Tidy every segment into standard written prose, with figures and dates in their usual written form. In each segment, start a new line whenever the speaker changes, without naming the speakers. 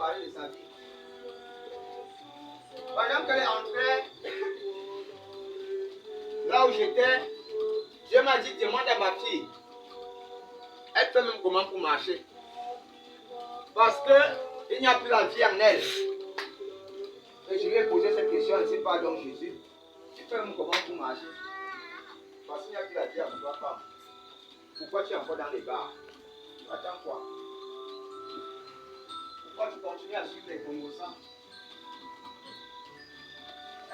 parler de sa vie. Pendant qu'elle est entrée, là où j'étais, Dieu m'a dit, demande à ma fille. Elle fait même comment pour marcher. Parce qu'il n'y a plus la vie en elle. Et je lui ai posé cette question, elle ne sait pas, donc Jésus. Tu fais même comment pour marcher? Parce qu'il n'y a plus la vie en toi, femme. Pourquoi tu es encore dans les bars? Attends quoi? Pourquoi tu continues à suivre les Congosans?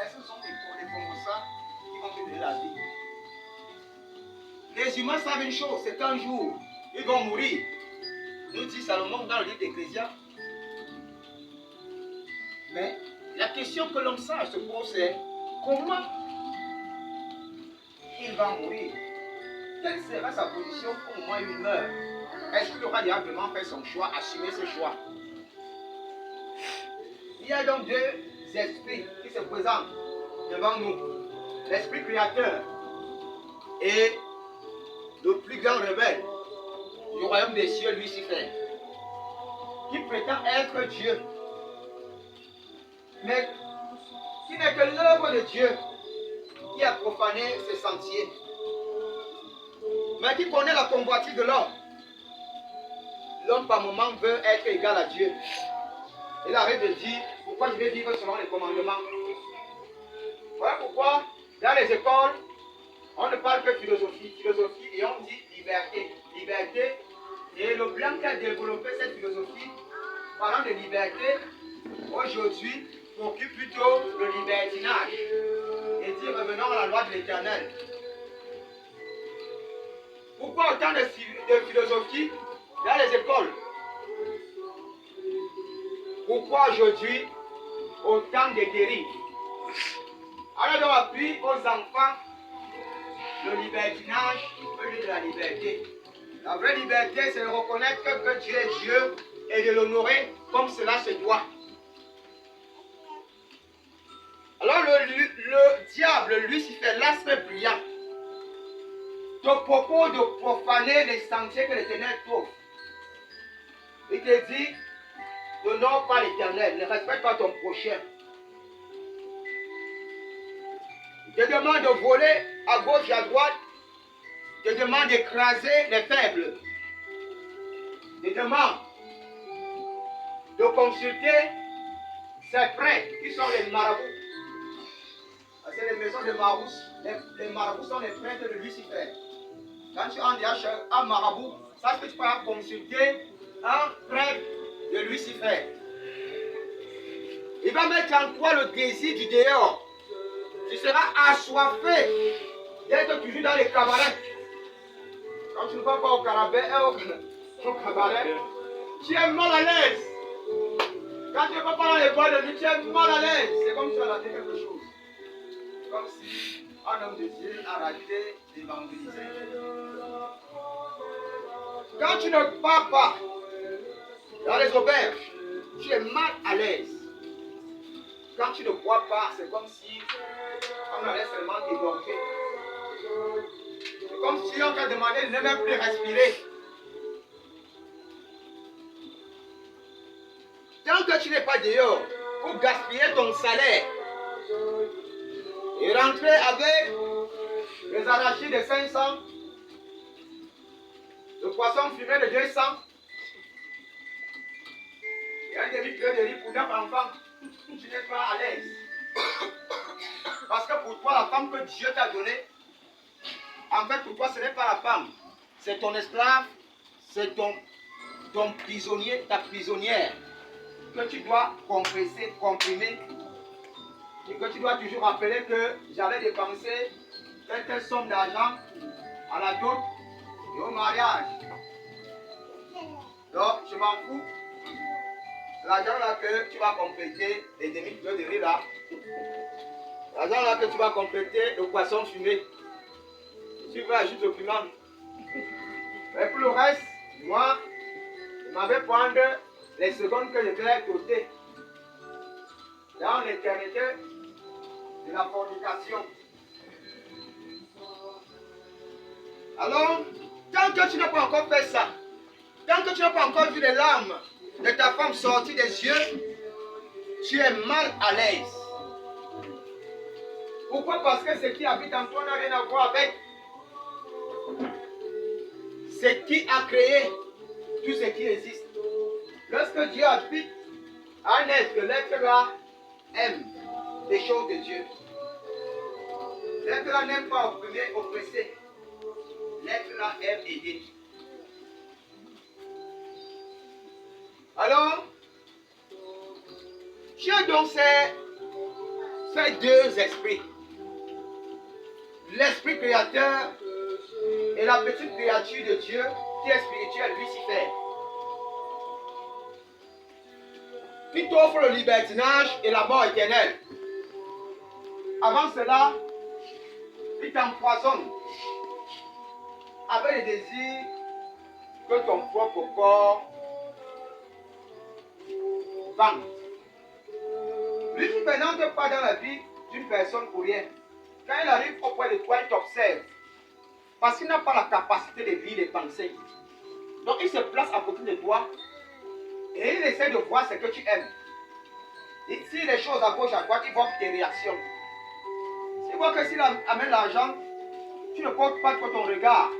Est-ce que ce sont les Congosans qui vont te donner la vie? Les humains savent une chose, c'est qu'un jour, ils vont mourir. Nous dit Salomon dans le livre d'Ecclésias. Mais la question que l'homme sage se pose, c'est comment il va mourir? Quelle sera sa position au moment où il meurt? Est-ce qu'il aura diablement fait son choix, assumer ce choix? Il y a donc deux esprits qui se présentent devant nous. L'esprit créateur et le plus grand rebelle du royaume des cieux, Lucifer, qui prétend être Dieu, mais qui n'est que l'œuvre de Dieu, qui a profané ses sentiers, mais qui connaît la convoitise de l'homme. L'homme par moment veut être égal à Dieu. Il arrête de dire, pourquoi je vais vivre selon les commandements? Voilà pourquoi, dans les écoles, on ne parle que philosophie, et on dit liberté. Liberté, et le blanc qui a développé cette philosophie, parlant de liberté, aujourd'hui, occupe plutôt le libertinage. Et dit, revenons à la loi de l'Éternel. Pourquoi autant de philosophie dans les écoles? Pourquoi aujourd'hui autant de dérives? Alors on appuie aux enfants le libertinage au lieu de la liberté. La vraie liberté, c'est de reconnaître que Dieu est Dieu et de l'honorer comme cela se doit. Alors le diable, Lucifer, l'astre brillant, te propose de profaner les sentiers que l'Éternel trouve. Il te dit, n'honore pas l'Éternel, ne respecte pas ton prochain. Il te demande de voler à gauche et à droite. Il te demande d'écraser les faibles. Il te demande de consulter ses prêtres qui sont les marabouts. C'est les maisons de marabouts. Les marabouts sont les prêtres de Lucifer. Quand tu entres chez un marabout, sache que tu peux consulter un prêtre de Lucifer. Il va mettre en toi le désir du dehors. Tu seras assoiffé d'être toujours dans les cabarets. Quand tu ne vas pas au cabaret, tu es mal à l'aise. Quand tu ne vas pas dans les boîtes de nuit, tu es mal à l'aise. C'est comme si tu as raté quelque chose. C'est comme si un homme de Dieu a raté d'évangéliser. Quand tu ne pars pas dans les auberges, tu es mal à l'aise. Quand tu ne bois pas, c'est comme si on allait seulement t'égorger. C'est comme si on t'a demandé de ne même plus respirer. Tant que tu n'es pas dehors pour gaspiller ton salaire et rentrer avec les arachides de 500, le poisson fumé de 200 et un demi-kilo de riz pour 9 enfants, tu n'es pas à l'aise. Parce que pour toi, la femme que Dieu t'a donnée, en fait, pour toi, ce n'est pas la femme. C'est ton esclave, c'est ton prisonnier, ta prisonnière, que tu dois comprimer, et que tu dois toujours rappeler que j'avais dépensé telle somme d'argent à la dot et au mariage. Donc, je m'en fous. L'argent là que tu vas compléter, les demi-kilos de riz là, l'argent là que tu vas compléter, le poisson fumé, tu vas ajouter au piment. Mais pour le reste, moi, je m'avais prendre les secondes que je devais côté dans l'éternité de la fornication. Alors, tant que tu n'as pas encore fait ça, tant que tu n'as pas encore vu les larmes de ta femme sortir des yeux, tu es mal à l'aise. Pourquoi? Parce que ce qui habite en toi n'a rien à voir avec ce qui a créé tout ce qui existe. Lorsque Dieu habite un être, l'être là aime les choses de Dieu. L'être là n'aime pas oppresser. L'être là aime aider. Alors, Dieu donc ces deux esprits. L'esprit créateur et la petite créature de Dieu qui est spirituelle, Lucifer. Qui t'offre le libertinage et la mort éternelle. Avant cela, il t'empoisonne avec le désir que ton propre corps vende. Lucifer n'entre pas dans la vie d'une personne pour rien. Quand il arrive auprès de toi, il t'observe. Parce qu'il n'a pas la capacité de lire les pensées. Donc il se place à côté de toi et il essaie de voir ce que tu aimes. Et si les choses à gauche, à droite, il voit tes réactions. S'il voit que s'il amène l'argent, tu ne portes pas ton regard